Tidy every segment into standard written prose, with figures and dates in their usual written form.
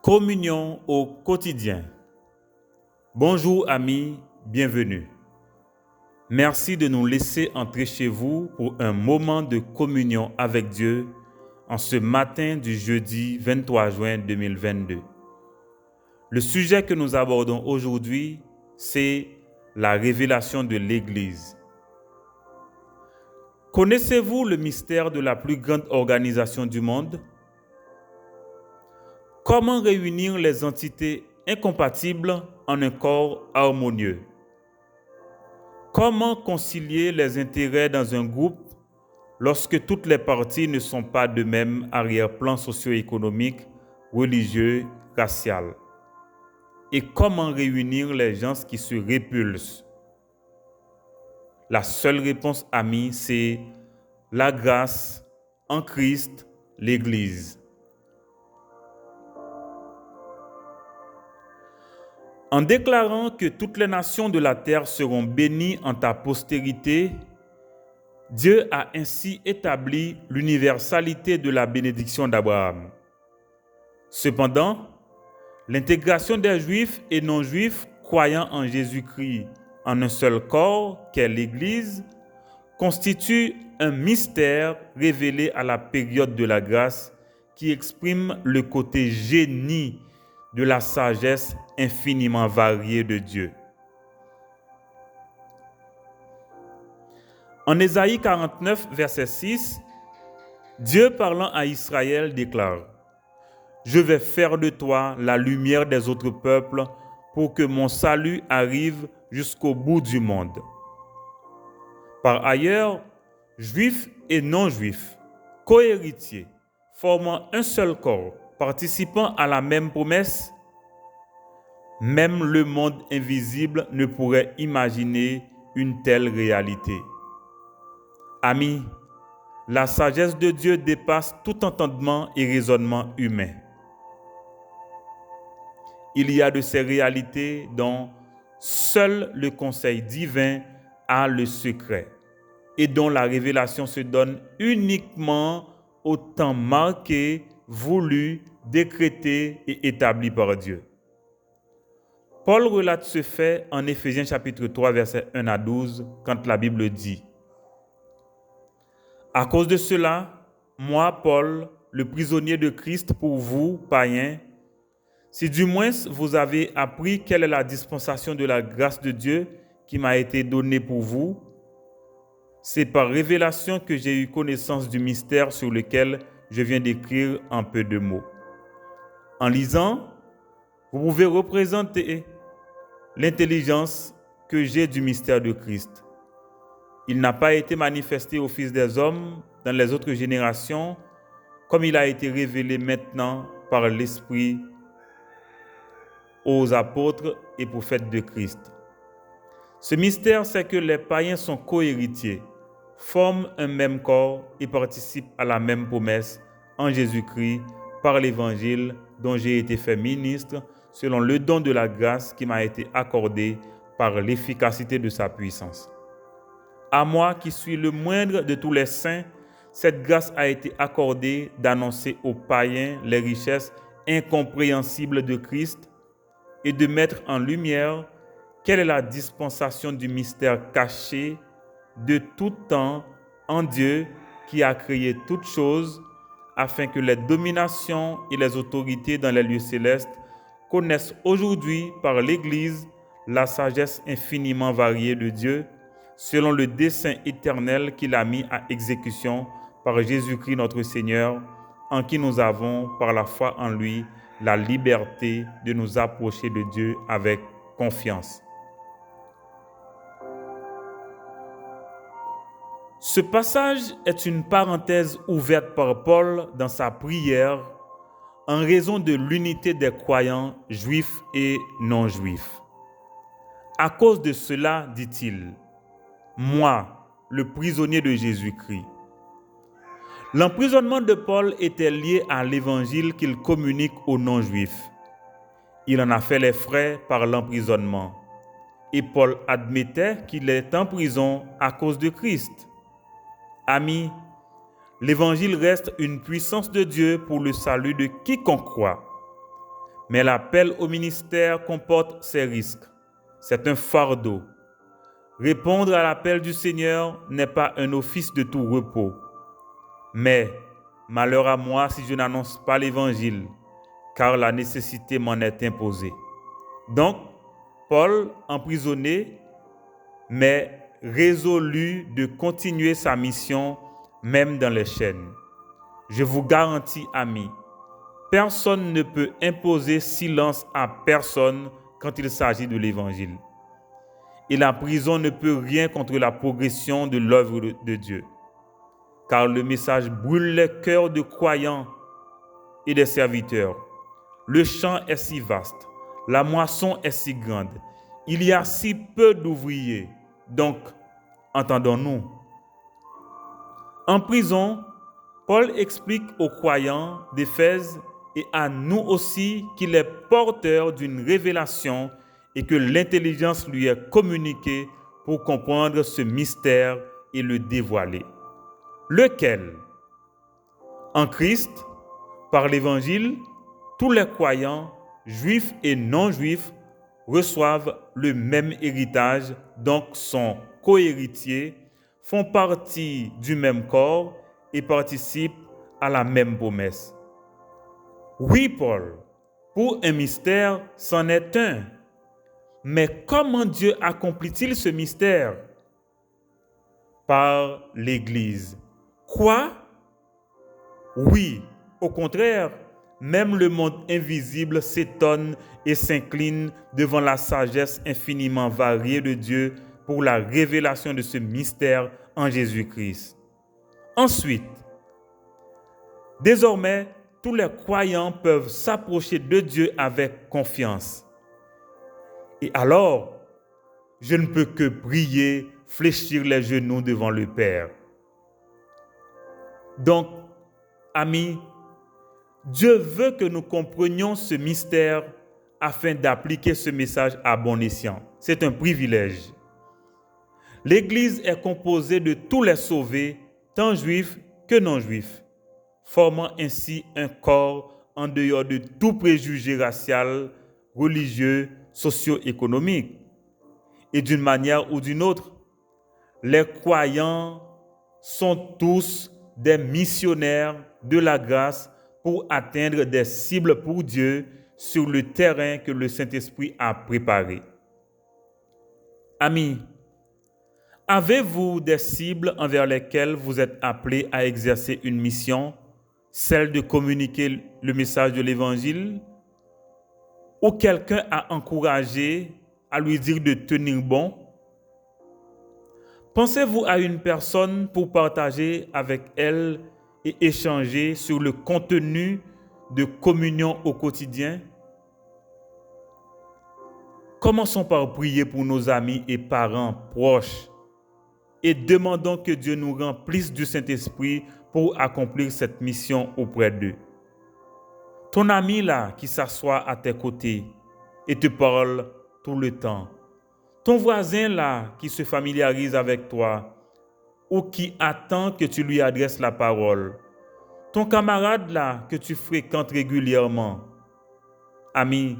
Communion au quotidien. Bonjour amis, bienvenue. Merci de nous laisser entrer chez vous pour un moment de communion avec Dieu en ce matin du jeudi 23 juin 2022. Le sujet que nous abordons aujourd'hui, c'est la révélation de l'Église. Connaissez-vous le mystère de la plus grande organisation du monde? Comment réunir les entités incompatibles en un corps harmonieux? Comment concilier les intérêts dans un groupe lorsque toutes les parties ne sont pas de même arrière-plan socio-économique, religieux, racial? Et comment réunir les gens qui se répulsent? La seule réponse, amis, c'est la grâce en Christ, l'Église. En déclarant que toutes les nations de la terre seront bénies en ta postérité, Dieu a ainsi établi l'universalité de la bénédiction d'Abraham. Cependant, l'intégration des Juifs et non-Juifs croyant en Jésus-Christ en un seul corps, qu'est l'Église, constitue un mystère révélé à la période de la grâce qui exprime le côté génie de la sagesse infiniment variée de Dieu. En Ésaïe 49, verset 6, Dieu parlant à Israël déclare: « Je vais faire de toi la lumière des autres peuples pour que mon salut arrive jusqu'au bout du monde. » Par ailleurs, Juifs et non-Juifs, cohéritiers, formant un seul corps, participant à la même promesse, même le monde invisible ne pourrait imaginer une telle réalité. Amis, la sagesse de Dieu dépasse tout entendement et raisonnement humain. Il y a de ces réalités dont seul le conseil divin a le secret et dont la révélation se donne uniquement au temps marqué, voulu, décrété et établi par Dieu. Paul relate ce fait en Éphésiens chapitre 3, versets 1 à 12, quand la Bible dit: « À cause de cela, moi, Paul, le prisonnier de Christ pour vous, païens, si du moins vous avez appris quelle est la dispensation de la grâce de Dieu qui m'a été donnée pour vous, c'est par révélation que j'ai eu connaissance du mystère sur lequel je viens d'écrire en peu de mots. En lisant, vous pouvez représenter l'intelligence que j'ai du mystère de Christ. Il n'a pas été manifesté aux fils des hommes dans les autres générations, comme il a été révélé maintenant par l'Esprit aux apôtres et prophètes de Christ. Ce mystère, c'est que les païens sont cohéritiers, forment un même corps et participent à la même promesse en Jésus-Christ par l'Évangile dont j'ai été fait ministre selon le don de la grâce qui m'a été accordé par l'efficacité de sa puissance. À moi qui suis le moindre de tous les saints, cette grâce a été accordée d'annoncer aux païens les richesses incompréhensibles de Christ et de mettre en lumière quelle est la dispensation du mystère caché de tout temps en Dieu qui a créé toutes choses, afin que les dominations et les autorités dans les lieux célestes connaissent aujourd'hui par l'Église la sagesse infiniment variée de Dieu, selon le dessein éternel qu'il a mis à exécution par Jésus-Christ notre Seigneur, en qui nous avons, par la foi en lui, la liberté de nous approcher de Dieu avec confiance. Ce passage est une parenthèse ouverte par Paul dans sa prière en raison de l'unité des croyants juifs et non-juifs. À cause de cela, dit-il, « Moi, le prisonnier de Jésus-Christ. » L'emprisonnement de Paul était lié à l'évangile qu'il communique aux non-juifs. Il en a fait les frais par l'emprisonnement. Et Paul admettait qu'il est en prison à cause de Christ. Amis, l'évangile reste une puissance de Dieu pour le salut de quiconque croit. Mais l'appel au ministère comporte ses risques. C'est un fardeau. Répondre à l'appel du Seigneur n'est pas un office de tout repos. Mais malheur à moi si je n'annonce pas l'Évangile, car la nécessité m'en est imposée. Donc, Paul, emprisonné, mais résolu de continuer sa mission même dans les chaînes. Je vous garantis, amis, personne ne peut imposer silence à personne quand il s'agit de l'Évangile. Et la prison ne peut rien contre la progression de l'œuvre de Dieu. Car le message brûle les cœurs de croyants et des serviteurs. Le champ est si vaste, la moisson est si grande, il y a si peu d'ouvriers. Donc, entendons-nous. En prison, Paul explique aux croyants d'Éphèse et à nous aussi qu'il est porteur d'une révélation et que l'intelligence lui est communiquée pour comprendre ce mystère et le dévoiler. Lequel? En Christ, par l'Évangile, tous les croyants, juifs et non-juifs, reçoivent le même héritage, donc sont co-héritiers, font partie du même corps et participent à la même promesse. Oui, Paul, pour un mystère, c'en est un. Mais comment Dieu accomplit-il ce mystère? Par l'Église. Quoi? Oui, au contraire, même le monde invisible s'étonne et s'incline devant la sagesse infiniment variée de Dieu pour la révélation de ce mystère en Jésus-Christ. Ensuite, désormais, tous les croyants peuvent s'approcher de Dieu avec confiance. Et alors, je ne peux que prier, fléchir les genoux devant le Père. Donc, amis, Dieu veut que nous comprenions ce mystère afin d'appliquer ce message à bon escient. C'est un privilège. L'Église est composée de tous les sauvés, tant juifs que non-juifs, formant ainsi un corps en dehors de tout préjugé racial, religieux, socio-économique. Et d'une manière ou d'une autre, les croyants sont tous des missionnaires de la grâce pour atteindre des cibles pour Dieu sur le terrain que le Saint-Esprit a préparé. Amis, avez-vous des cibles envers lesquelles vous êtes appelés à exercer une mission, celle de communiquer le message de l'Évangile, ou quelqu'un a encouragé à lui dire de tenir bon? Pensez-vous à une personne pour partager avec elle et échanger sur le contenu de communion au quotidien? Commençons par prier pour nos amis et parents proches et demandons que Dieu nous remplisse du Saint-Esprit pour accomplir cette mission auprès d'eux. Ton ami là qui s'assoit à tes côtés et te parle tout le temps. Ton voisin là qui se familiarise avec toi ou qui attend que tu lui adresses la parole. Ton camarade là que tu fréquentes régulièrement. Ami,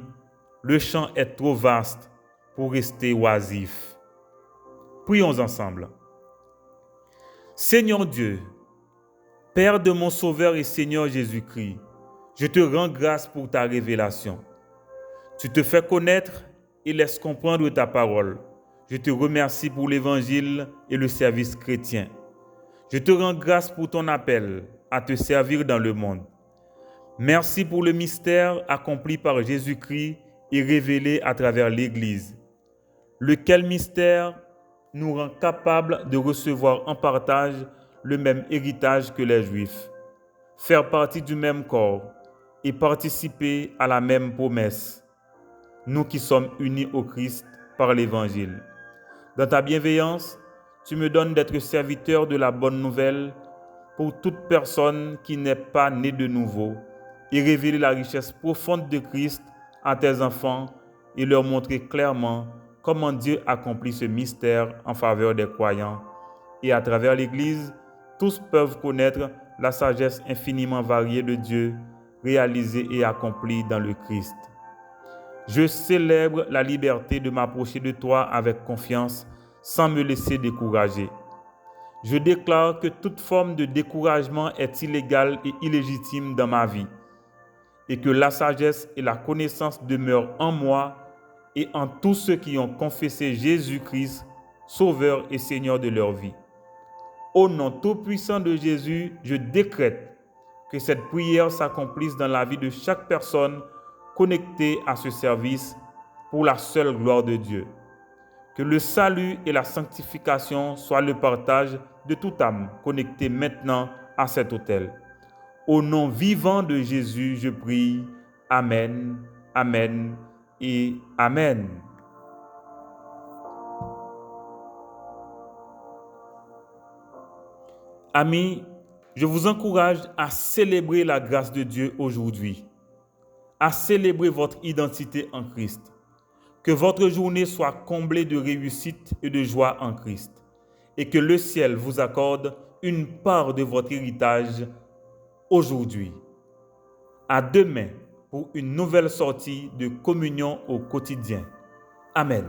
le champ est trop vaste pour rester oisif. Prions ensemble. Seigneur Dieu, Père de mon Sauveur et Seigneur Jésus-Christ, je te rends grâce pour ta révélation. Tu te fais connaître et laisse comprendre ta parole. Je te remercie pour l'Évangile et le service chrétien. Je te rends grâce pour ton appel à te servir dans le monde. Merci pour le mystère accompli par Jésus-Christ et révélé à travers l'Église, lequel mystère nous rend capables de recevoir en partage le même héritage que les Juifs, faire partie du même corps et participer à la même promesse, nous qui sommes unis au Christ par l'Évangile. Dans ta bienveillance, tu me donnes d'être serviteur de la bonne nouvelle pour toute personne qui n'est pas née de nouveau et révéler la richesse profonde de Christ à tes enfants et leur montrer clairement comment Dieu accomplit ce mystère en faveur des croyants. Et à travers l'Église, tous peuvent connaître la sagesse infiniment variée de Dieu, réalisée et accomplie dans le Christ. Je célèbre la liberté de m'approcher de toi avec confiance sans me laisser décourager. Je déclare que toute forme de découragement est illégale et illégitime dans ma vie et que la sagesse et la connaissance demeurent en moi et en tous ceux qui ont confessé Jésus-Christ, Sauveur et Seigneur de leur vie. Au nom tout-puissant de Jésus, je décrète que cette prière s'accomplisse dans la vie de chaque personne connectée à ce service pour la seule gloire de Dieu. Que le salut et la sanctification soient le partage de toute âme connectée maintenant à cet autel. Au nom vivant de Jésus, je prie. Amen, Amen et Amen. Amis, je vous encourage à célébrer la grâce de Dieu aujourd'hui, à célébrer votre identité en Christ. Que votre journée soit comblée de réussite et de joie en Christ, et que le ciel vous accorde une part de votre héritage aujourd'hui. À demain pour une nouvelle sortie de communion au quotidien. Amen.